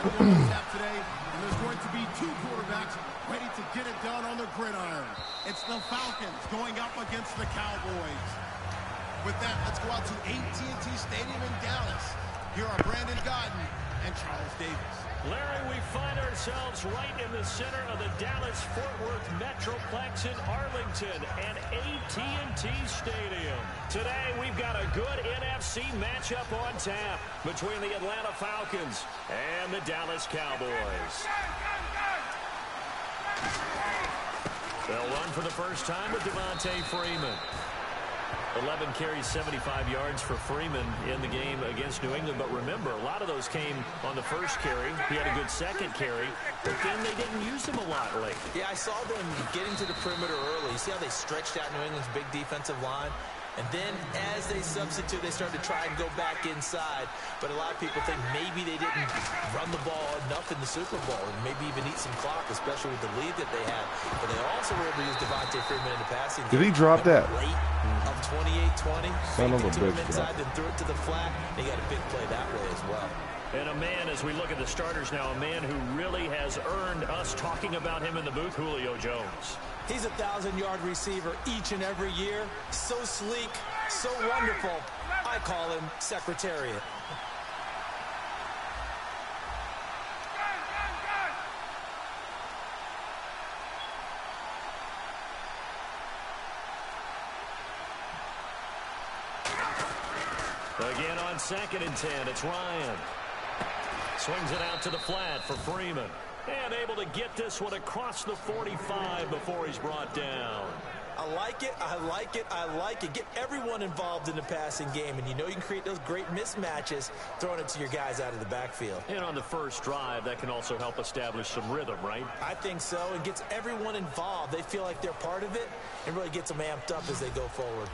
today, and there's going to be two quarterbacks ready to get it done on the gridiron. It's the Falcons going up against the Cowboys. With that, let's go out to AT&T Stadium in Dallas. Here are Brandon Godden and Charles Davis. Larry, we find ourselves right in the center of the Dallas-Fort Worth Metroplex in Arlington and AT&T Stadium. Today, we've got a good NFC matchup on tap between the Atlanta Falcons and the Dallas Cowboys. They'll run for the first time with Devontae Freeman. 11 carries, 75 yards for Freeman in the game against New England. But remember, a lot of those came on the first carry. He had a good second carry, but then they didn't use him a lot late. Yeah, I saw them getting to the perimeter early. You see how they stretched out New England's big defensive line? And then as they substitute, they started to try and go back inside. But a lot of people think maybe they didn't run the ball enough in the Super Bowl and maybe even eat some clock, especially with the lead that they had. But they also were able to use Devontae Freeman in the passing game. Did he drop that? Late of 28-20. Son of a bitch. Inside, then threw it to the flat. They got a big play that way as well. And a man, as we look at the starters now, a man who really has earned us talking about him in the booth, Julio Jones. He's a 1,000-yard receiver each and every year. So sleek, so wonderful. I call him Secretariat. Again on 2nd and 10, it's Ryan. Swings it out to the flat for Freeman. And able to get this one across the 45 before he's brought down. I like it, I like it, I like it. Get everyone involved in the passing game, and you know you can create those great mismatches throwing it to your guys out of the backfield. And on the first drive, that can also help establish some rhythm, right? I think so. It gets everyone involved. They feel like they're part of it and really gets them amped up as they go forward.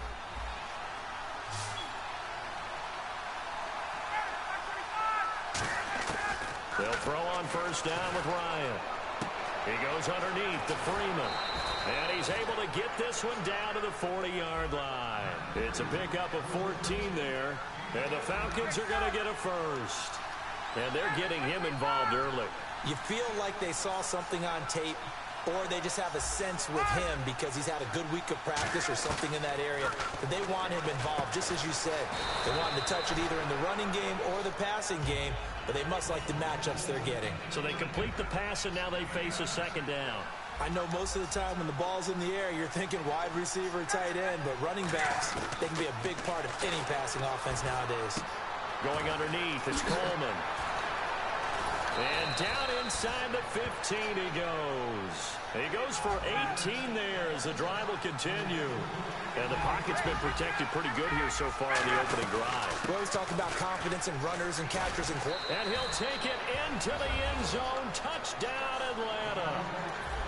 They'll throw on first down with Ryan. He goes underneath to Freeman. And he's able to get this one down to the 40-yard line. It's a pickup of 14 there. And the Falcons are going to get a first. And they're getting him involved early. You feel like they saw something on tape, or they just have a sense with him because he's had a good week of practice or something in that area, that they want him involved, just as you said. They want him to touch it either in the running game or the passing game, but they must like the matchups they're getting. So they complete the pass, and now they face a second down. I know most of the time when the ball's in the air, you're thinking wide receiver, tight end, but running backs, they can be a big part of any passing offense nowadays. Going underneath, it's Coleman. And down inside the 15 he goes. He goes for 18 there as the drive will continue. And the pocket's been protected pretty good here so far in the opening drive. We always talk about confidence in runners and catchers and and he'll take it into the end zone. Touchdown, Atlanta.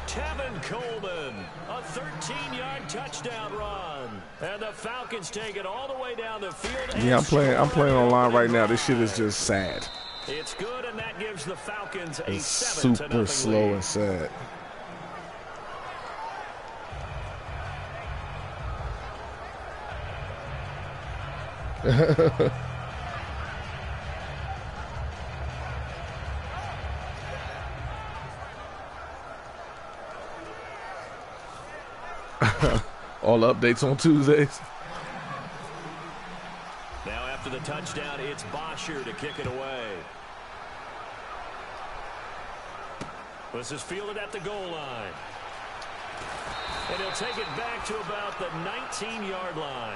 Tevin Coleman, a 13-yard touchdown run. And the Falcons take it all the way down the field. Yeah, I'm playing online right now. This shit is just sad. It's good, and that gives the Falcons a It's 7-0 super slow lead. and sad. All updates on Tuesdays. Now after the touchdown, it's Bosher to kick it away. This is fielded at the goal line. And he'll take it back to about the 19-yard line.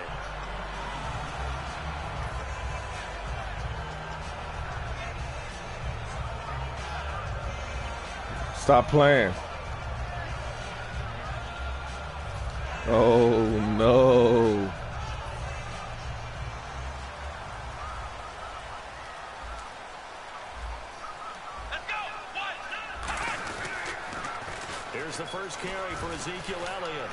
Stop playing. Oh, no. Here's the first carry for Ezekiel Elliott.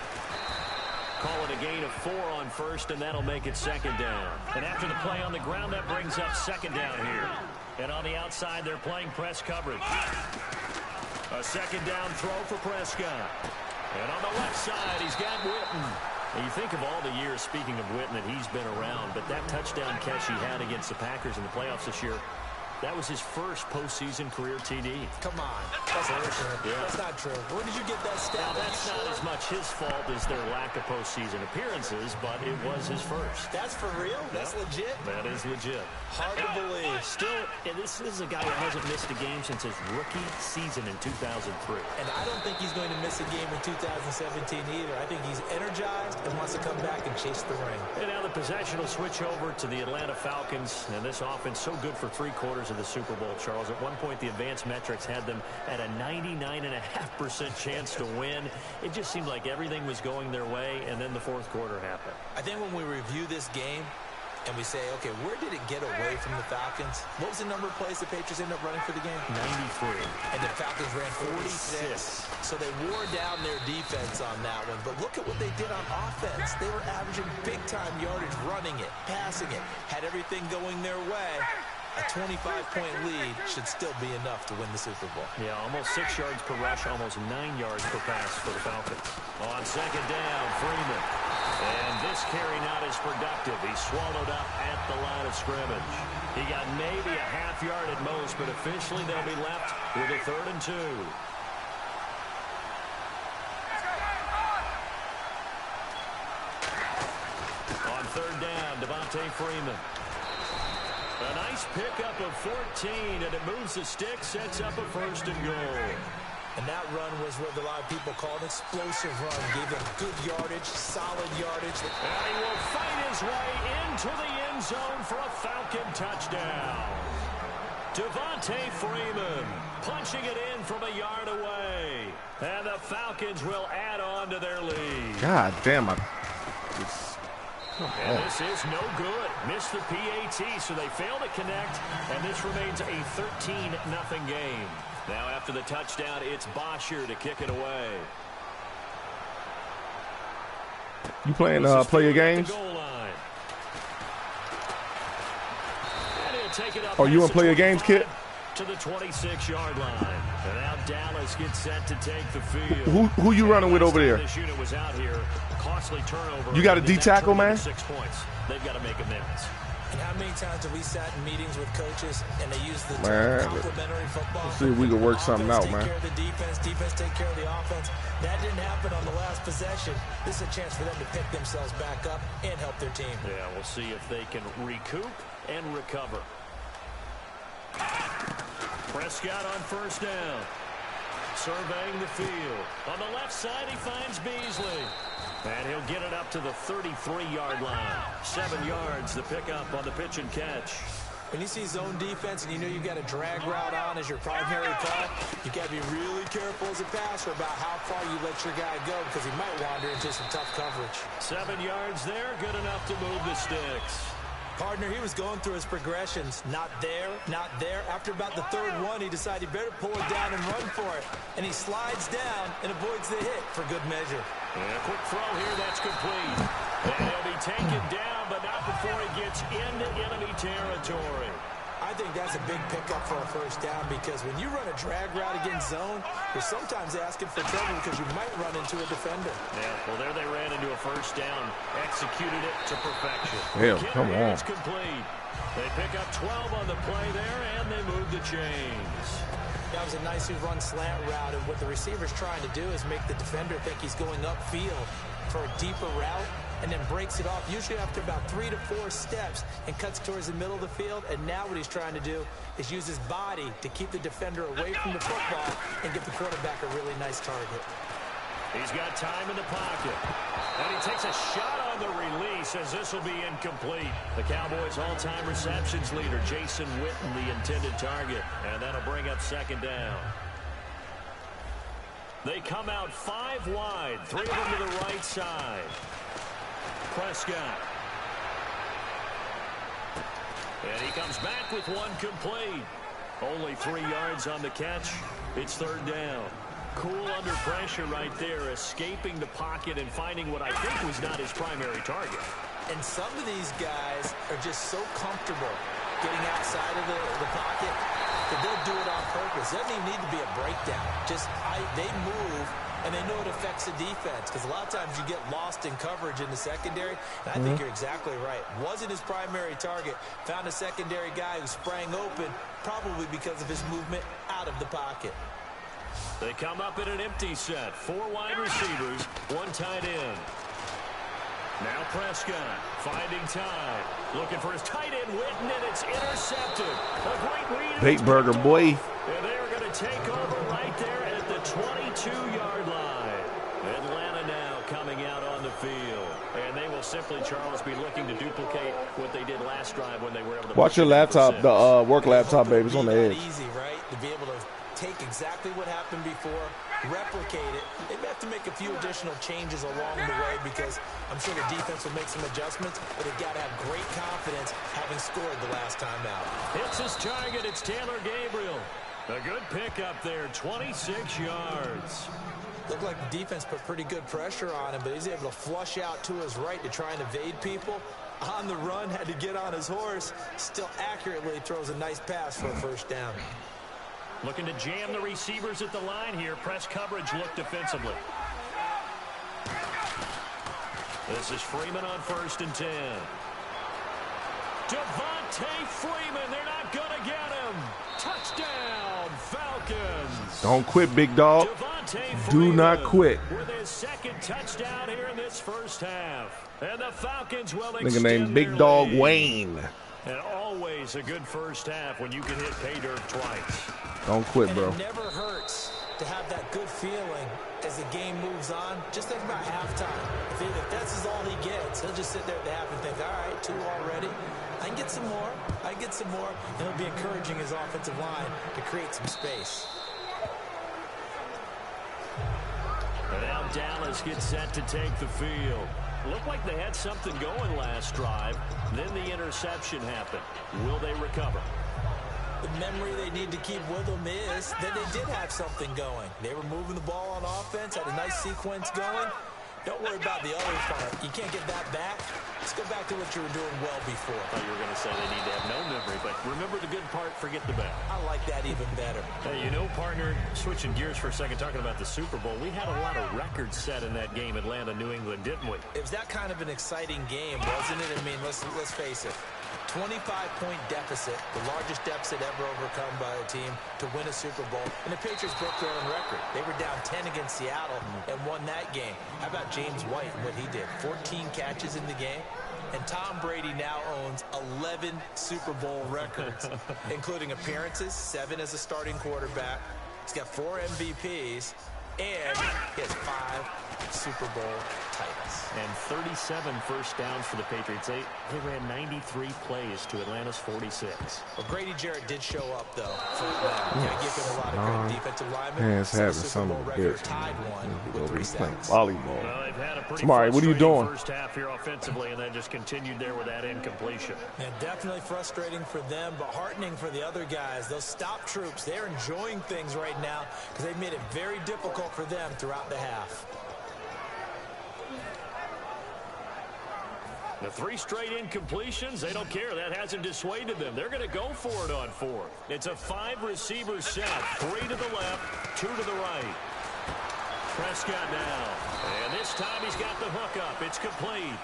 Call it a gain of 4 on first, and that'll make it second down. And after the play on the ground, that brings up second down here. And on the outside, they're playing press coverage. A second down throw for Prescott. And on the left side, he's got Witten. And you think of all the years, speaking of Witten, that he's been around, but that touchdown catch he had against the Packers in the playoffs this year, That was his first postseason career TD. Come on. That's not true. Yeah. That's not true. Where did you get that stat? Now, that's not as much his fault as their lack of postseason appearances, but it was his first. That's for real? That's legit? That is legit. Hard to believe. Still, and this is a guy who hasn't missed a game since his rookie season in 2003. And I don't think he's going to miss a game in 2017 either. I think he's energized and wants to come back and chase the ring. And now the possession will switch over to the Atlanta Falcons. And this offense so good for 3/4 of the Super Bowl, Charles. At one point, the advanced metrics had them at a 99.5% chance to win. It just seemed like everything was going their way, and then the fourth quarter happened. I think when we review this game and we say, okay, where did it get away from the Falcons? What was the number of plays the Patriots ended up running for the game? 93. And the Falcons ran 46. So they wore down their defense on that one. But look at what they did on offense. They were averaging big-time yardage, running it, passing it, had everything going their way. A 25-point lead should still be enough to win the Super Bowl. Yeah, almost 6 yards per rush, almost 9 yards per pass for the Falcons. On second down, Freeman. And this carry not as productive. He's swallowed up at the line of scrimmage. He got maybe a half yard at most, but officially they'll be left with a 3rd and 2. On third down, Devontae Freeman. A nice pickup of 14, and it moves the stick, sets up a 1st and goal. And that run was what a lot of people call an explosive run. Gave them good yardage, solid yardage. And he will fight his way into the end zone for a Falcon touchdown. Devontae Freeman punching it in from a yard away. And the Falcons will add on to their lead. God damn it. And this is no good. Missed the PAT, so they fail to connect, and this remains a 13-0 game. Now after the touchdown, it's Bosher to kick it away. You playing play your games? Oh, you want to play your games, kid? To the 26-yard line. And now Dallas gets set to take the field. Who you running with over there? This unit was out here. Costly turnover. You got a D tackle, man? 6 points. They've got to make amends. And how many times have we sat in meetings with coaches and they use the term complementary football? Let's see if we can work something out, man. Take care of the defense take care of the offense. That didn't happen on the last possession. This is a chance for them to pick themselves back up and help their team. Yeah, we'll see if they can recoup and recover. Prescott on first down. Surveying the field. On the left side, he finds Beasley. And he'll get it up to the 33-yard line. 7 yards, the pickup on the pitch and catch. When you see zone defense and you know you've got a drag route on as your primary call, you got to be really careful as a passer about how far you let your guy go because he might wander into some tough coverage. 7 yards there, good enough to move the sticks. Partner, he was going through his progressions. Not there, not there. After about the 3rd one, he decided he better pull it down and run for it. And he slides down and avoids the hit for good measure. And a quick throw here, that's complete. And he'll be taken down, but not before he gets into enemy territory. I think that's a big pickup for a first down because when you run a drag route against zone, you're sometimes asking for trouble because you might run into a defender. Yeah, well, there they ran into a first down. Executed it to perfection. Hell, come on. It's complete. They pick up 12 on the play there, and they move the chains. That was a nicely run slant route, and what the receiver's trying to do is make the defender think he's going upfield for a deeper route, and then breaks it off, usually after about 3 to 4 steps, and cuts towards the middle of the field. And now what he's trying to do is use his body to keep the defender away from the football and give the quarterback a really nice target. He's got time in the pocket. And he takes a shot on the release as this will be incomplete. The Cowboys' all-time receptions leader, Jason Witten, the intended target. And that'll bring up second down. They come out 5 wide, 3 of them to the right side. Prescott. And he comes back with 1 complete. Only 3 yards on the catch. It's 3rd down. Cool under pressure right there, escaping the pocket and finding what I think was not his primary target. And some of these guys are just so comfortable getting outside of the pocket that they'll do it on purpose. Doesn't even need to be a breakdown. Just they move and they know it affects the defense because a lot of times you get lost in coverage in the secondary, and I think you're exactly right. Wasn't his primary target. Found a secondary guy who sprang open, probably because of his movement out of the pocket. They come up in an empty set. 4 wide receivers, 1 tight end. Now Prescott finding time. Looking for his tight end, Witten, and it's intercepted. A great read. Bait burger, boy. And they're going to take over right there at the 22-yard line. Atlanta now coming out on the field. And they will simply, Charles, be looking to duplicate what they did last drive when they were able to... Watch your laptop, the work laptop, baby. It's on the edge. Easy, right? To be able to take exactly what happened before, replicate it. They may have to make a few additional changes along the way because I'm sure the defense will make some adjustments, but they've got to have great confidence having scored the last time out. Hits his target. It's Taylor Gabriel. A good pickup there, 26 yards. Looked like the defense put pretty good pressure on him, but he's able to flush out to his right to try and evade people. On the run, had to get on his horse. Still accurately throws a nice pass for a first down. Looking to jam the receivers at the line here. Press coverage look defensively. This is Freeman on 1st and 10. Devontae Freeman. They're not going to get him. Touchdown, Falcons. Don't quit, big dog. Do not quit. With his 2nd touchdown here in this first half. And the Falcons will Nigga named Big Dog Wayne. And always a good first half when you can hit pay dirt twice. Don't quit, bro. It never hurts to have that good feeling as the game moves on. Just think about halftime. If that's all he gets, he'll just sit there at the half and think, all right, 2 already. I can get some more. I can get some more. And he'll be encouraging his offensive line to create some space. And now Dallas gets set to take the field. Looked like they had something going last drive. Then the interception happened. Will they recover? The memory they need to keep with them is that they did have something going. They were moving the ball on offense, had a nice sequence going. Don't worry about the other part. You can't get that back. Let's go back to what you were doing well before. I thought you were going to say they need to have no memory, but remember the good part, forget the bad. I like that even better. Hey, you know, partner, switching gears for a second, talking about the Super Bowl, we had a lot of records set in that game, Atlanta, New England, didn't we? It was that kind of an exciting game, wasn't it? I mean, let's face it. 25-point deficit, the largest deficit ever overcome by a team to win a Super Bowl. And the Patriots broke their own record. They were down 10 against Seattle and won that game. How about James White and what he did? 14 catches in the game. And Tom Brady now owns 11 Super Bowl records, including appearances, 7 as a starting quarterback. He's got 4 MVPs, and he has 5 Super Bowl titles. And 37 first downs for the Patriots. They ran 93 plays to Atlanta's 46. Well, Grady Jarrett did show up, though, for Atlanta. Can I give him a lot of credit? Defensive lineman. Hands having Super some Bowl of a record, bitch. tied one with 3 Playing sacks. volleyball. Well, they've had a pretty Samari, what are you doing? first half here offensively, and that just continued there with that incompletion. Yeah, definitely frustrating for them, but heartening for the other guys. Those stop troops, they're enjoying things right now because they've made it very difficult for them throughout the half. The 3 straight incompletions, they don't care. That hasn't dissuaded them. They're going to go for it on 4th. It's a 5-receiver set. 3 to the left, 2 to the right. Prescott now. And this time he's got the hook up. It's complete.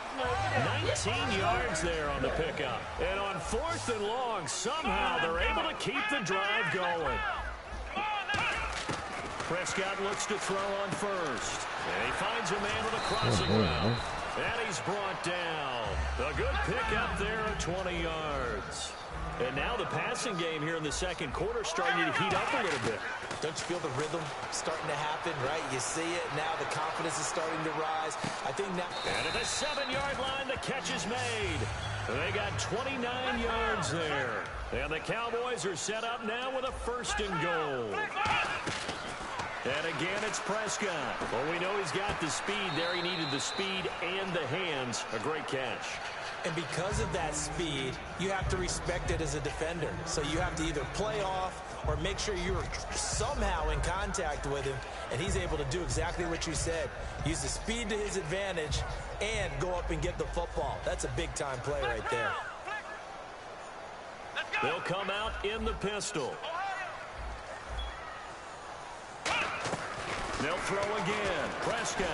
19 yards there on the pickup. And on 4th and long, somehow they're able to keep the drive going. Prescott looks to throw on 1st. And he finds a man with a crossing route. And he's brought down. A good pickup there at 20 yards. And now the passing game here in the second quarter starting to heat up a little bit. Don't you feel the rhythm starting to happen, right? You see it. Now the confidence is starting to rise. I think now... And at the 7-yard line, the catch is made. They got 29 yards there. And the Cowboys are set up now with a 1st and goal. And again, it's Prescott. Well, we know he's got the speed there. He needed the speed and the hands. A great catch. And because of that speed, you have to respect it as a defender. So you have to either play off or make sure you're somehow in contact with him. And he's able to do exactly what you said. Use the speed to his advantage and go up and get the football. That's a big-time play right there. They'll come out in the pistol. They'll throw again. Prescott.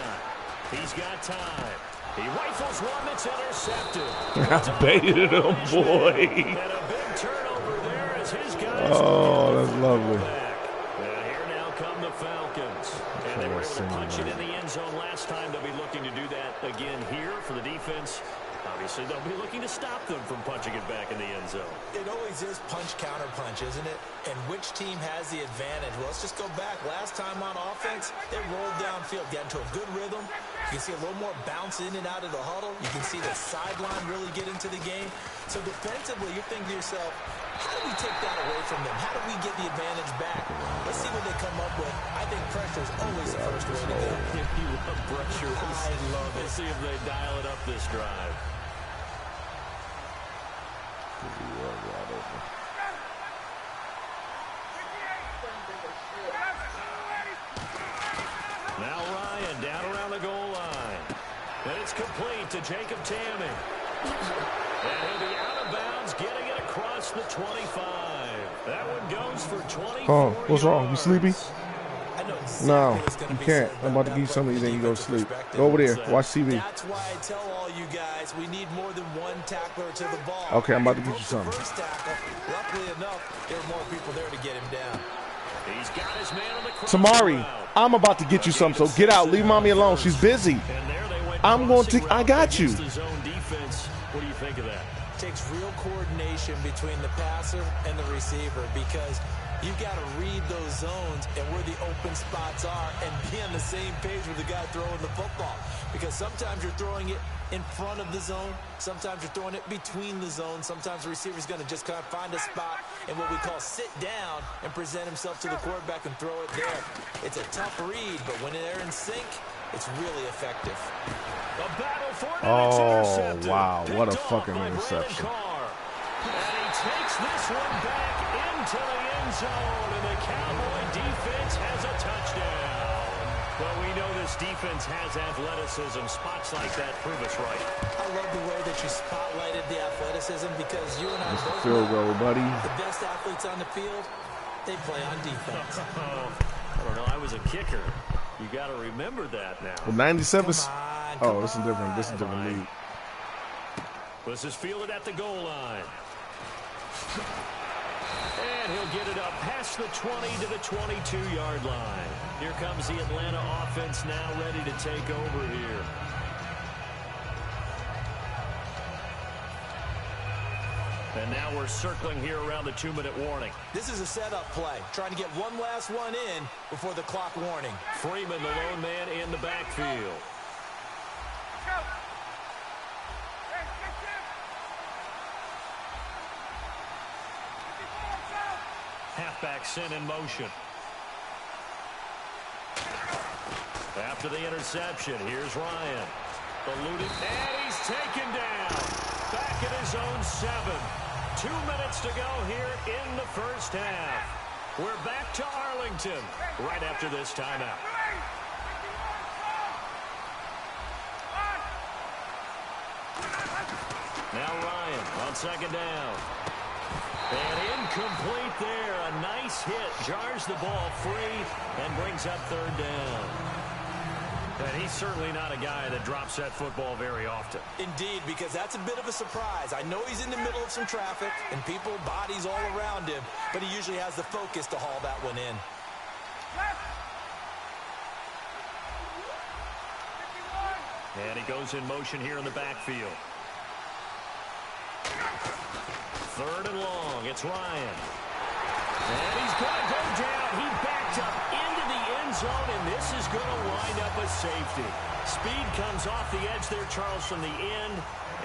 He's got time. He rifles one that's intercepted. I baited him, boy. And a big turnover there as his guys. Oh, that's lovely. And here now come the Falcons. And they were able to punch it in the end zone last time. They'll be looking to do that again here for the defense. Obviously, they'll be looking to stop them from punching it back in the end zone. It always is punch-counter-punch, isn't it? And which team has the advantage? Well, let's just go back. Last time on offense, they rolled downfield, got into a good rhythm. You can see a little more bounce in and out of the huddle. You can see the sideline really get into the game. So defensively, you're thinking to yourself, how do we take that away from them? How do we get the advantage back? Let's see what they come up with. I think pressure is always the first way to go. If you love pressure, I love it. We'll see if they dial it up this drive. Now Ryan down around the goal line. And it's complete to Jacob Tammey. And he'll be out of bounds, getting it across the 25. That one goes for 24 Oh, what's wrong? You sleepy? I know exactly No, what's gonna you be can't. said I'm about to give you something, then you go to sleep. Go over there. Watch TV. That's why I tell all you guys we need more than one tackler to the ball. Okay, I'm about to get you Broke the something. first tackle. Luckily enough, there were more people there to get him down. He's got his man on the cross Tamari, route. I'm about to get you something, so get out. Leave mommy alone. She's busy. And there they went I'm going crossing to. I route got you. against the zone defense. What do you think of that? Takes real coordination between the passer and the receiver because you've got to read those zones and where the open spots are and be on the same page with the guy throwing the football. Because sometimes you're throwing it in front of the zone. Sometimes you're throwing it between the zones. Sometimes the receiver's going to just kind of find a spot and what we call sit down and present himself to the quarterback and throw it there. It's a tough read, but when they're in sync, it's really effective. A battle for it, and it's Oh, intercepted. wow. What a Picked off fucking by Brandon interception. Carr. And he takes this one back into the end zone, and the Cowboy defense has a touchdown. Well, we know this defense has athleticism. Spots like that prove us right. I love the way that you spotlighted the athleticism because you and I both Field know goal, buddy. the best athletes on the field, they play on defense. I don't know. I was a kicker. You got to remember that now. Well, 97. Come Oh, this is different. This is a different league. This is fielded at the goal line. And he'll get it up past the 20 to the 22-yard line. Here comes the Atlanta offense now ready to take over here. And now we're circling here around the 2-minute warning. This is a setup play, trying to get one last one in before the clock warning. Freeman, the lone man in the backfield. Halfback sent in motion. After the interception, here's Ryan. Eluded, and he's taken down. Back at his own 7. 2 minutes to go here in the first half. We're back to Arlington right after this timeout. Now Ryan on second down. And incomplete there. A nice hit. Jars the ball free and brings up third down. And he's certainly not a guy that drops that football very often. Indeed, because that's a bit of a surprise. I know he's in the middle of some traffic and people, bodies all around him, but he usually has the focus to haul that one in. And he goes in motion here in the backfield. Third and long. It's Ryan. And he's going to go down. He backed up into the end zone, and this is going to wind up a safety. Speed comes off the edge there, Charles, from the end,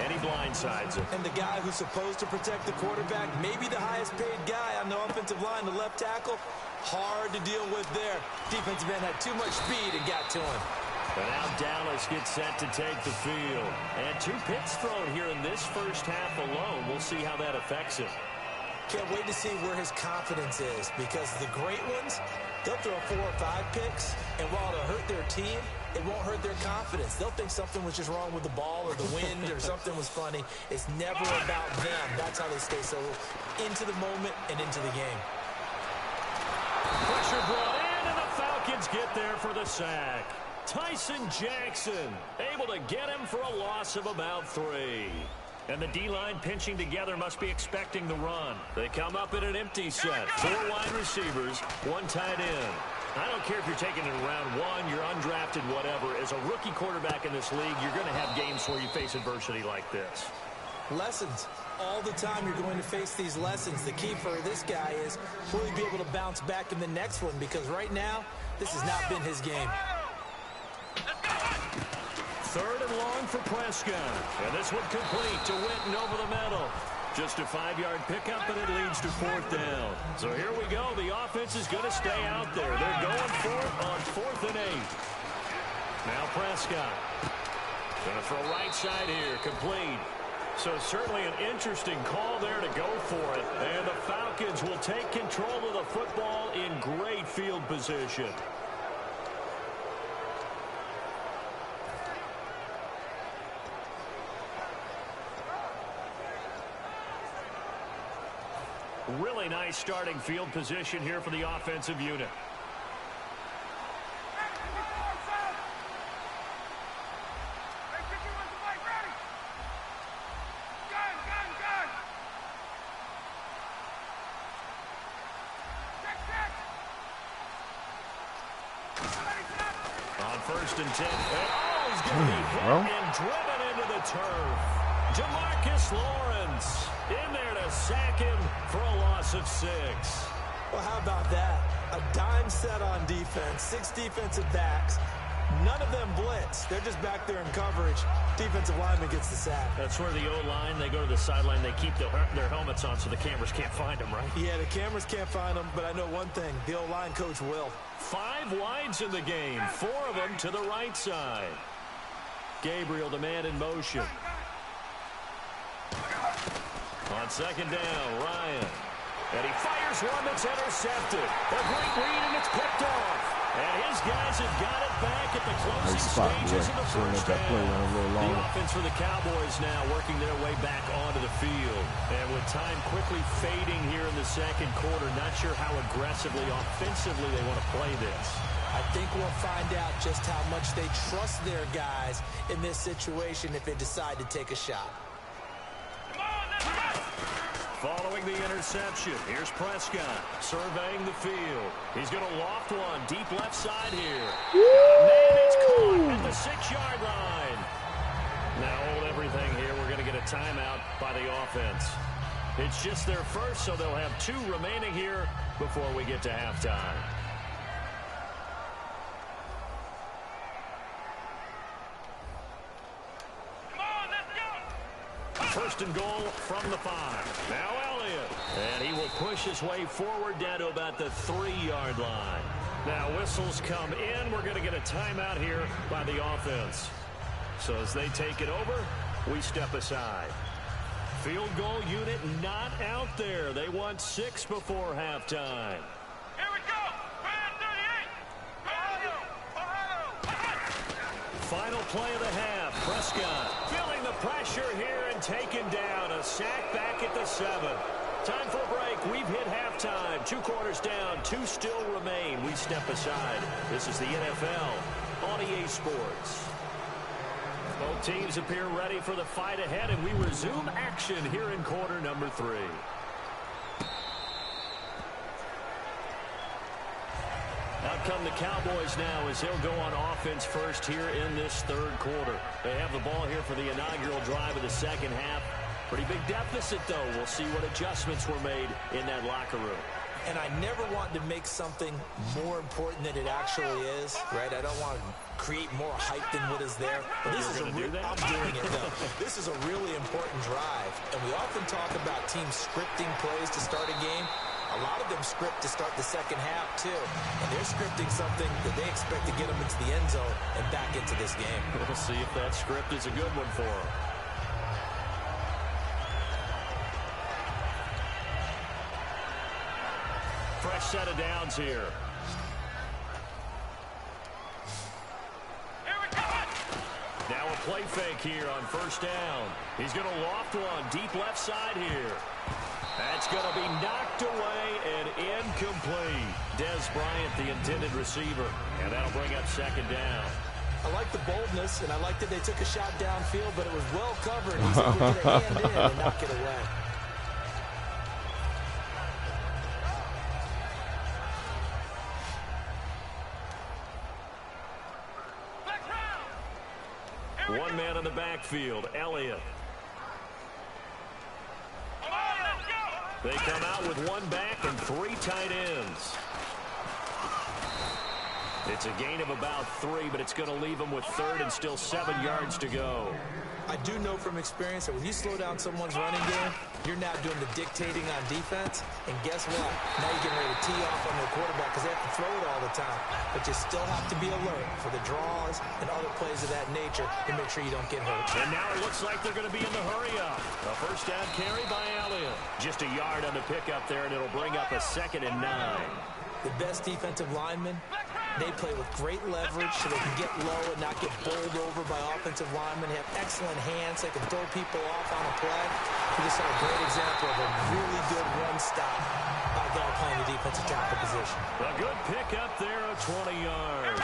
and he blindsides him. And the guy who's supposed to protect the quarterback, maybe the highest paid guy on the offensive line, the left tackle, hard to deal with there. Defensive end had too much speed and got to him. And now Dallas gets set to take the field. And 2 picks thrown here in this first half alone. We'll see how that affects him. Can't wait to see where his confidence is, because the great ones, they'll throw 4 or 5 picks, and while it'll hurt their team, it won't hurt their confidence. They'll think something was just wrong with the ball or the wind or something was funny. It's never about them. That's how they stay so into the moment and into the game. Pressure brought in, and the Falcons get there for the sack. Tyson Jackson able to get him for a loss of about 3. And the D-line pinching together must be expecting the run. They come up in an empty set. 4 wide receivers, 1 tight end. I don't care if you're taking it in round 1, you're undrafted, whatever. As a rookie quarterback in this league, you're going to have games where you face adversity like this. Lessons. All the time you're going to face these lessons. The key for this guy is will he be able to bounce back in the next one? Because right now, this has not been his game. 3rd and long for Prescott. And this one complete to Witten over the middle. Just a 5-yard pickup, and it leads to 4th down. So here we go. The offense is going to stay out there. They're going for it on 4th and 8. Now Prescott. Going to throw right side here. Complete. So certainly an interesting call there to go for it. And the Falcons will take control of the football in great field position. Really nice starting field position here for the offensive unit. On 1st and 10. Oh, he's going to be hit and driven into the turf. Jamarcus Lawrence in there to sack him for a loss of 6. Well, how about that? A dime set on defense, 6 defensive backs. None of them blitz. They're just back there in coverage. Defensive lineman gets the sack. That's where the O-line, they go to the sideline, they keep their helmets on so the cameras can't find them, right? Yeah, the cameras can't find them, but I know one thing. The O-line coach will. 5 wides in the game, 4 of them to the right side. Gabriel, the man in motion. On 2nd down, Ryan. And he fires one that's intercepted. A great read, and it's picked off. And his guys have got it back at the closing stages of the first down. The offense for the Cowboys now working their way back onto the field. And with time quickly fading here in the 2nd quarter, not sure how aggressively, offensively they want to play this. I think we'll find out just how much they trust their guys in this situation if they decide to take a shot. Following the interception, here's Prescott surveying the field. He's going to loft one deep left side here. Man, it's caught at the 6-yard line. Now hold everything here. We're going to get a timeout by the offense. It's just their first, so they'll have 2 remaining here before we get to halftime. First and goal from the 5. Now Elliott. And he will push his way forward down to about the 3-yard line. Now whistles come in. We're going to get a timeout here by the offense. So as they take it over, we step aside. Field goal unit not out there. They want 6 before halftime. Here we go. 38. Final play of the half. Prescott feeling the pressure here and taken down. A sack back at the 7. Time for a break. We've hit halftime. 2 quarters down. 2 still remain. We step aside. This is the NFL on EA Sports. Both teams appear ready for the fight ahead, and we resume action here in quarter number 3. Out come the Cowboys now as they'll go on offense first here in this 3rd quarter. They have the ball here for the inaugural drive of the 2nd half. Pretty big deficit, though. We'll see what adjustments were made in that locker room. And I never want to make something more important than it actually is, right? I don't want to create more hype than what is there. But this is I'm doing it, though. This is a really important drive. And we often talk about teams scripting plays to start a game. A lot of them script to start the 2nd half, too. And they're scripting something that they expect to get them into the end zone and back into this game. We'll see if that script is a good one for them. Fresh set of downs here. Now a play fake here on 1st down. He's going to loft one deep left side here. That's going to be knocked away and incomplete. Des Bryant, the intended receiver. And that'll bring up second down. I like the boldness, and I like that they took a shot downfield, but it was well covered. He's able to get a hand in and knock it away. One man in the backfield, Elliott. They come out with one back and 3 tight ends. It's a gain of about 3, but it's going to leave them with 3rd and still 7 yards to go. I do know from experience that when you slow down someone's running game, you're now doing the dictating on defense. And guess what? Now you're getting ready to tee off on their quarterback because they have to throw it all the time. But you still have to be alert for the draws and other plays of that nature to make sure you don't get hurt. And now it looks like they're going to be in the hurry-up. A first down carry by Elliott. Just a yard on the pickup there, and it'll bring up a 2nd and 9. The best defensive linemen, they play with great leverage so they can get low and not get bowled over by offensive linemen. They have excellent hands. They can throw people off on a play. We just saw a great example of a really good run stop by a guy playing the defensive tackle position. A good pickup there of 20 yards.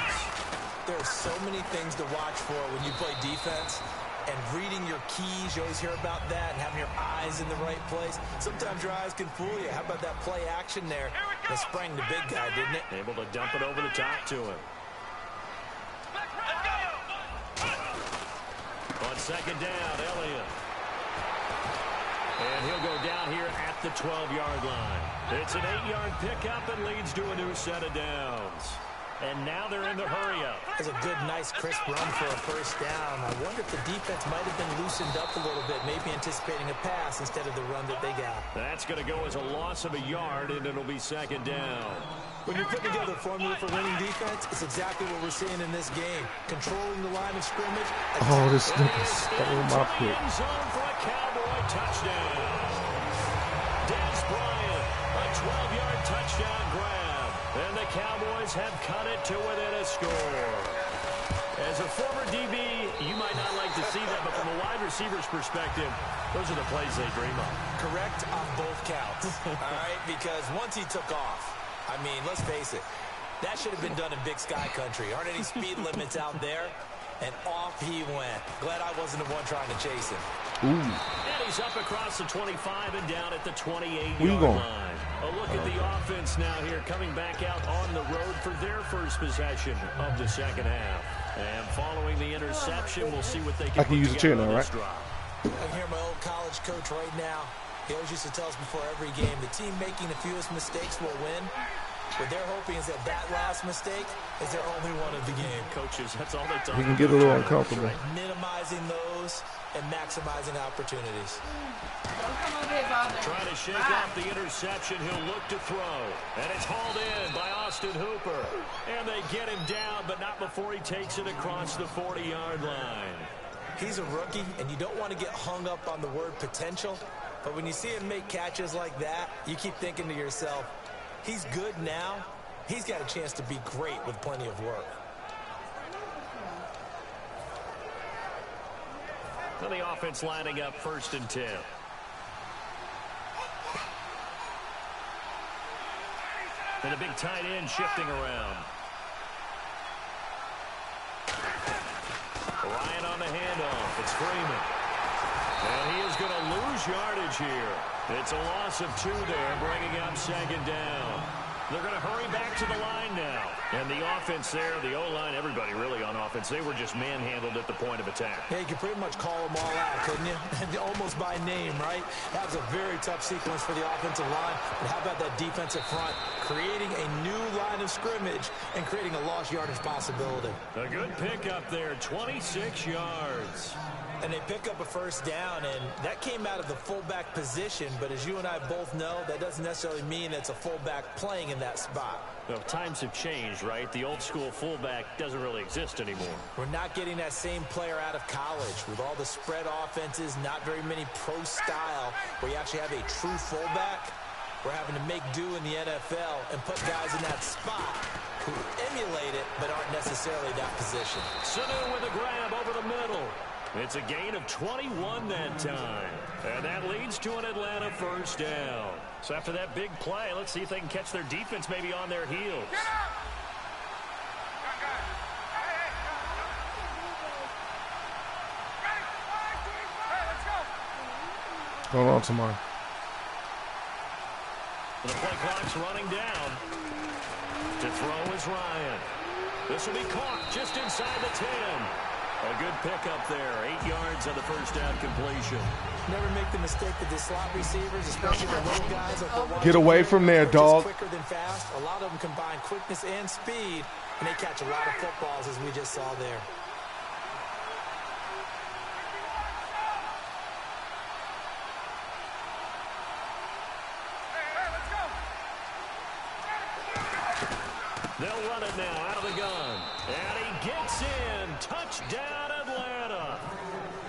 There are so many things to watch for when you play defense. And reading your keys, you always hear about that, and having your eyes in the right place. Sometimes your eyes can fool you. How about that play action there? They sprang the big guy, didn't it? Able to dump it over the top to him. On 2nd down, Elliott. And he'll go down here at the 12-yard line. It's an 8-yard pickup and leads to a new set of downs. And now they're in the hurry-up. It's a good, nice, crisp run for a first down. I wonder if the defense might have been loosened up a little bit, maybe anticipating a pass instead of the run that they got. That's going to go as a loss of a yard, and it'll be 2nd down. When you put together a formula for winning defense, it's exactly what we're seeing in this game. Controlling the line of scrimmage. Oh, this nigga stole my pick. End zone for a Cowboy touchdown. Des Bryant, a 12-yard touchdown grab. And the Cowboys have cut it to within a score. As a former DB, you might not like to see that, but from a wide receiver's perspective, those are the plays they dream of. Correct on both counts. All right, because once he took off, I mean, let's face it, that should have been done in Big Sky country. Aren't any speed limits out there? And off he went. Glad I wasn't the one trying to chase him. Ooh. And he's up across the 25 and down at the 28-yard line. A look at the offense now here, coming back out on the road for their first possession of the 2nd half. And following the interception, we'll see what they can use a chair now, right? I can hear my old college coach right now. He always used to tell us before every game, the team making the fewest mistakes will win. What they're hoping is that that last mistake is their only one of the game. Coaches, that's all they talk about. He can get a little uncomfortable. Right. Minimizing those and maximizing opportunities. Trying to shake off the interception. He'll look to throw. And it's hauled in by Austin Hooper. And they get him down, but not before he takes it across the 40-yard line. He's a rookie, and you don't want to get hung up on the word potential. But when you see him make catches like that, you keep thinking to yourself, he's good now. He's got a chance to be great with plenty of work. And the offense lining up 1st and 10. And a big tight end shifting around. Ryan on the handoff. It's Freeman. And he is going to lose yardage here. It's a loss of 2 there, bringing up 2nd down. They're going to hurry back to the line now. And the offense there, the O-line, everybody really on offense, they were just manhandled at the point of attack. Yeah, you could pretty much call them all out, couldn't you? Almost by name, right? That was a very tough sequence for the offensive line. But how about that defensive front? Creating a new line of scrimmage and creating a lost yardage possibility. A good pickup there, 26 yards. And they pick up a first down, and that came out of the fullback position. But as you and I both know, that doesn't necessarily mean it's a fullback playing in that spot. Well, times have changed, right? The old school fullback doesn't really exist anymore. We're not getting that same player out of college. With all the spread offenses, not very many pro style, where you actually have a true fullback. We're having to make do in the NFL and put guys in that spot who emulate it but aren't necessarily that position. Sanu with a grab over the middle. It's a gain of 21 that time. And that leads to an Atlanta first down. So after that big play, let's see if they can catch their defense maybe on their heels. Hold on, tomorrow. The play clock's running down. To throw is Ryan. This will be caught just inside the 10. A good pickup there. 8 yards on the first down completion. Never make the mistake that the slot receivers, especially the little guys. Get away from there, dog. Quicker than fast. A lot of them combine quickness and speed, and they catch a lot of footballs, as we just saw there. They'll run it now out of the gun. And he gets in. Touchdown, Atlanta.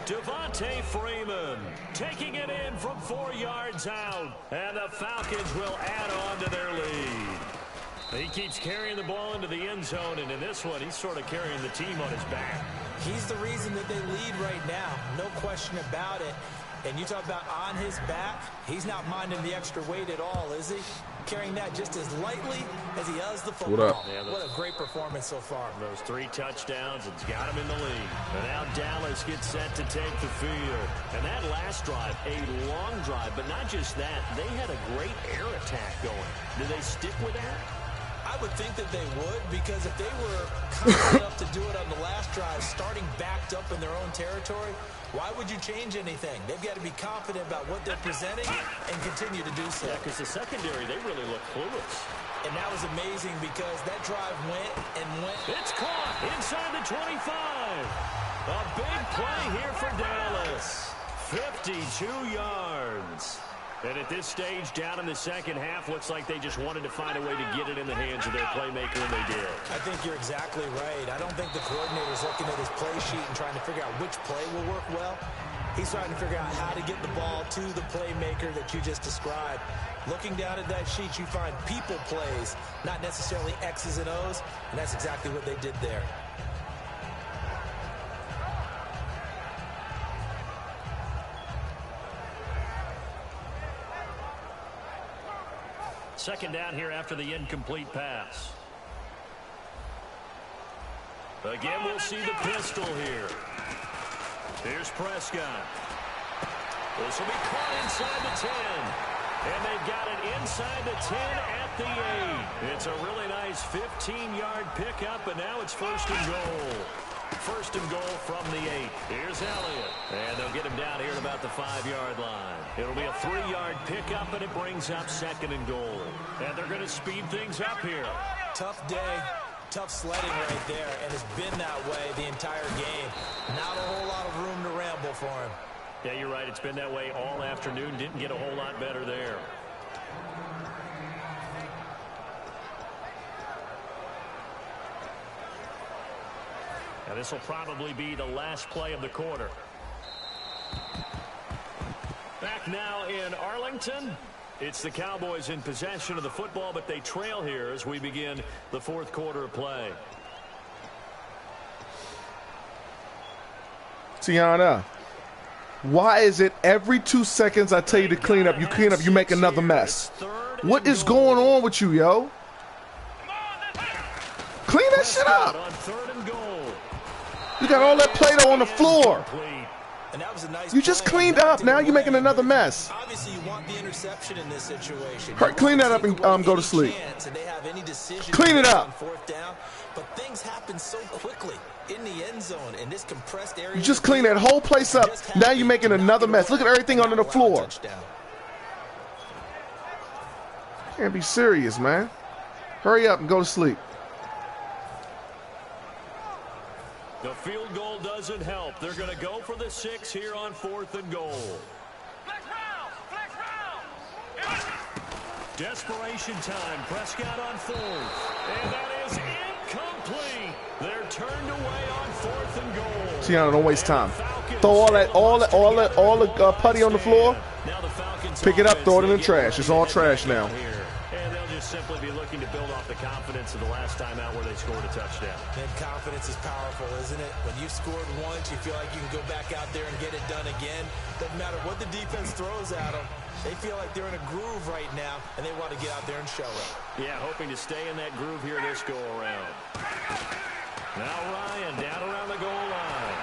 Devontae Freeman taking it in from 4 yards out. And the Falcons will add on to their lead. He keeps carrying the ball into the end zone, and in this one, he's sort of carrying the team on his back. He's the reason that they lead right now. No question about it. And you talk about on his back, he's not minding the extra weight at all, is he? Carrying that just as lightly as he does the football. What up? Yeah, what a great performance so far. Those 3 touchdowns, it's got him in the lead. And now Dallas gets set to take the field. And that last drive, a long drive, but not just that. They had a great air attack going. Do they stick with that? I would think that they would, because if they were confident enough to do it on the last drive, starting backed up in their own territory, why would you change anything? They've got to be confident about what they're presenting and continue to do so. Yeah, because the secondary, they really look clueless. And that was amazing because that drive went and went. It's caught inside the 25. A big play here for Dallas. 52 yards. And at this stage, down in the second half, looks like they just wanted to find a way to get it in the hands of their playmaker, and they did. I think you're exactly right. I don't think the coordinator's looking at his play sheet and trying to figure out which play will work well. He's trying to figure out how to get the ball to the playmaker that you just described. Looking down at that sheet, you find people plays, not necessarily X's and O's, and that's exactly what they did there. Second down here after the incomplete pass. Again, we'll see the pistol here. Here's Prescott. This will be caught inside the 10. And they've got it inside the 10 at the 8. It's a really nice 15-yard pickup, and now it's first and goal. First and goal from the 8. Here's Elliott. And they'll get him down here at about the 5-yard line. It'll be a 3-yard pickup, and it brings up second and goal. And they're going to speed things up here. Tough day, tough sledding right there, and it's been that way the entire game. Not a whole lot of room to ramble for him. Yeah, you're right. It's been that way all afternoon. Didn't get a whole lot better there. Now, this will probably be the last play of the quarter. Back now in Arlington. It's the Cowboys in possession of the football, but they trail here as we begin the fourth quarter of play. Tiana, why is it every 2 seconds I tell you to clean up, you make another mess? What is going on with you, yo? Clean that shit up. On third and goal. You got all that Play-Doh on the floor. And that was a nice You just play. cleaned up. Now you're making another mess. Obviously, you want the interception in this situation. All right, clean that up and go to sleep. Clean it up. Fourth down, but things happen so quickly in the end zone in this compressed area. You just clean that whole place up. Now you're making another mess. Look at everything under the floor. Can't be serious, man. Hurry up and go to sleep. The field goal doesn't help. They're going to go for the 6 here on fourth and goal. Flex round! Flex round! Desperation time. Prescott on fourth. And that is incomplete. They're turned away on fourth and goal. Tiana, don't waste time. Throw all the putty on the floor. Now the Falcons Pick it up, throw it in the trash. It's all trash now. And they'll just simply be looking to build build off the confidence of the last time out where they scored a touchdown. And confidence is powerful, isn't it? When you've scored once, you feel like you can go back out there and get it done again. Doesn't matter what the defense throws at them. They feel like they're in a groove right now, and they want to get out there and show it. Yeah, hoping to stay in that groove here this go-around. Now Ryan down around the goal line.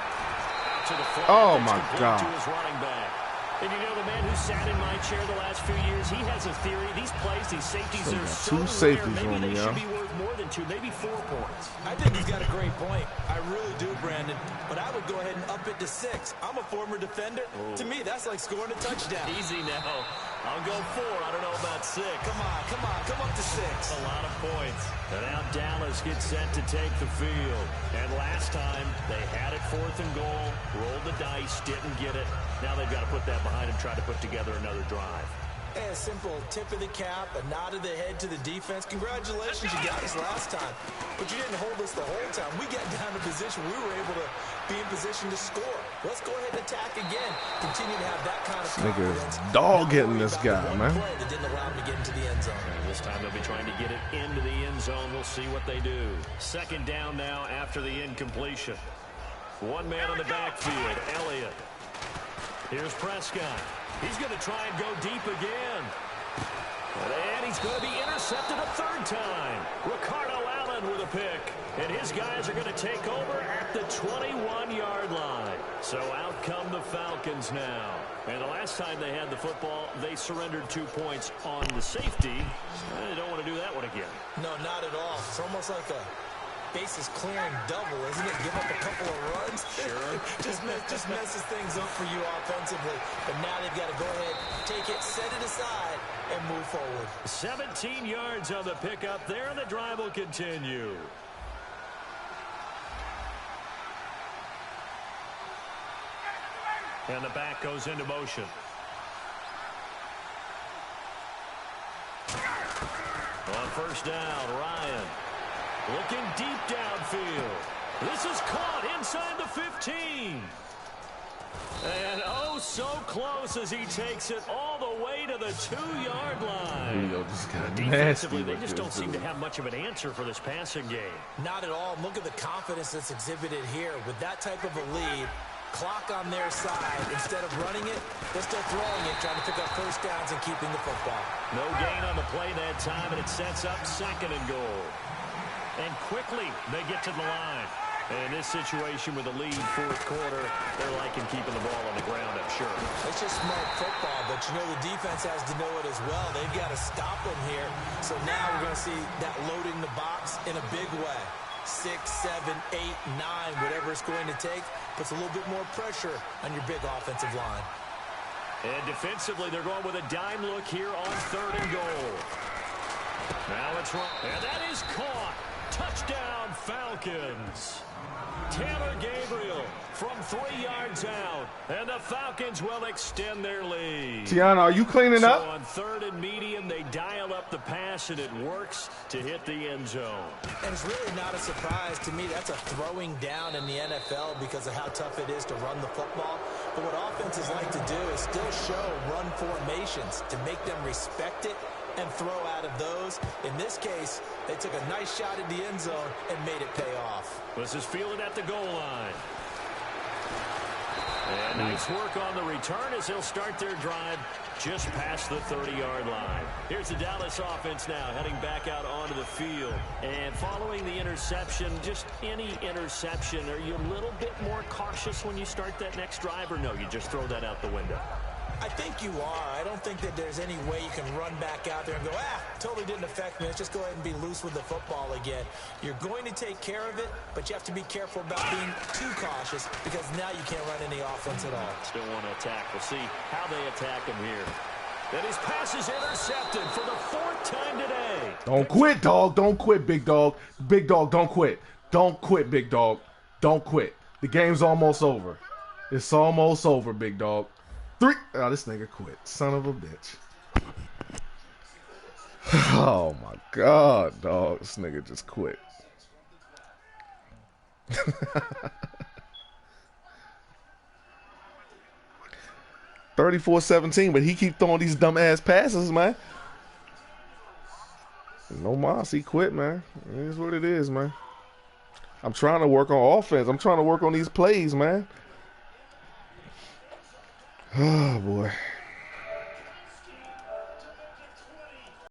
Out to the front. Oh, my God. To his running back. And you know, the man who sat in my chair the last few years, he has a theory. These plays, these safeties are so two rare. safeties Maybe on they me, should be worth more than 2, maybe 4 points. I think he's got a great point. I really do, Brandon. But I would go ahead and up it to 6. I'm a former defender. To me, that's like scoring a touchdown. Easy now. I'll go 4. I don't know about 6. Come on, come up to 6. A lot of points. And now Dallas gets set to take the field. And last time, they had it 4th and goal, rolled the dice, didn't get it. Now they've got to put that behind and try to put together another drive. Hey, a simple tip of the cap, a nod of the head to the defense. Congratulations, you got us last time. But you didn't hold us the whole time. We got down to position. We were able to be in position to score. Let's go ahead and attack again. Continue to have that kind of confidence. Nigga is dog getting this guy, man. Play that didn't allow him to get into the end zone. And this time they'll be trying to get it into the end zone. We'll see what they do. 2nd down now after the incompletion. 1 man on the backfield, Elliott. Here's Prescott. He's going to try and go deep again. And he's going to be intercepted a 3rd time. Ricardo Allen with a pick. And his guys are going to take over at the 21-yard line. So out come the Falcons now. And the last time they had the football, they surrendered 2 points on the safety. They don't want to do that one again. No, not at all. It's almost like a bases clearing double, isn't it? Give up a couple of runs. Sure. just messes things up for you offensively. But now they've got to go ahead, take it, set it aside, and move forward. 17 yards on the pickup there, and the drive will continue. And the back goes into motion. On 1st down, Ryan. Looking deep downfield. This is caught inside the 15. And oh, so close as he takes it all the way to the 2-yard line. Defensively, they just don't seem to have much of an answer for this passing game. Not at all. Look at the confidence that's exhibited here. With that type of a lead, clock on their side, instead of running it, they're still throwing it, trying to pick up 1st downs and keeping the football. No gain on the play that time, and it sets up 2nd and goal. And quickly, they get to the line. And in this situation with a lead 4th quarter, they're liking keeping the ball on the ground, I'm sure. It's just smart football, but you know the defense has to know it as well. They've got to stop them here. So now we're going to see that loading the box in a big way. 6, 7, 8, 9, whatever it's going to take, puts a little bit more pressure on your big offensive line. And defensively, they're going with a dime look here on 3rd and goal. Now it's run. And that is caught. Touchdown, Falcons. Taylor Gabriel from 3 yards out. And the Falcons will extend their lead. Tiana, are you cleaning up? So on 3rd and medium, they dial up the pass, and it works to hit the end zone. And it's really not a surprise to me. That's a throwing down in the NFL because of how tough it is to run the football. But what offenses like to do is still show run formations to make them respect it and throw out of those. In this case, they took a nice shot at the end zone and made it pay off. This is fielded at the goal line. And nice work on the return as they'll start their drive just past the 30-yard line. Here's the Dallas offense now heading back out onto the field. And following the interception, just any interception, are you a little bit more cautious when you start that next drive, or no, you just throw that out the window? I think you are. I don't think that there's any way you can run back out there and go, totally didn't affect me. Let's just go ahead and be loose with the football again. You're going to take care of it, but you have to be careful about being too cautious because now you can't run any offense at all. Still want to attack. We'll see how they attack him here. And his pass is intercepted for the 4th time today. Don't quit, dog. Don't quit, big dog. Big dog, don't quit. Don't quit, big dog. Don't quit. The game's almost over. It's almost over, big dog. 3. Oh, this nigga quit. Son of a bitch. Oh, my God, dog. This nigga just quit. 34-17, but he keep throwing these dumb-ass passes, man. No Moss, he quit, man. It is what it is, man. I'm trying to work on offense. I'm trying to work on these plays, man. Oh, boy.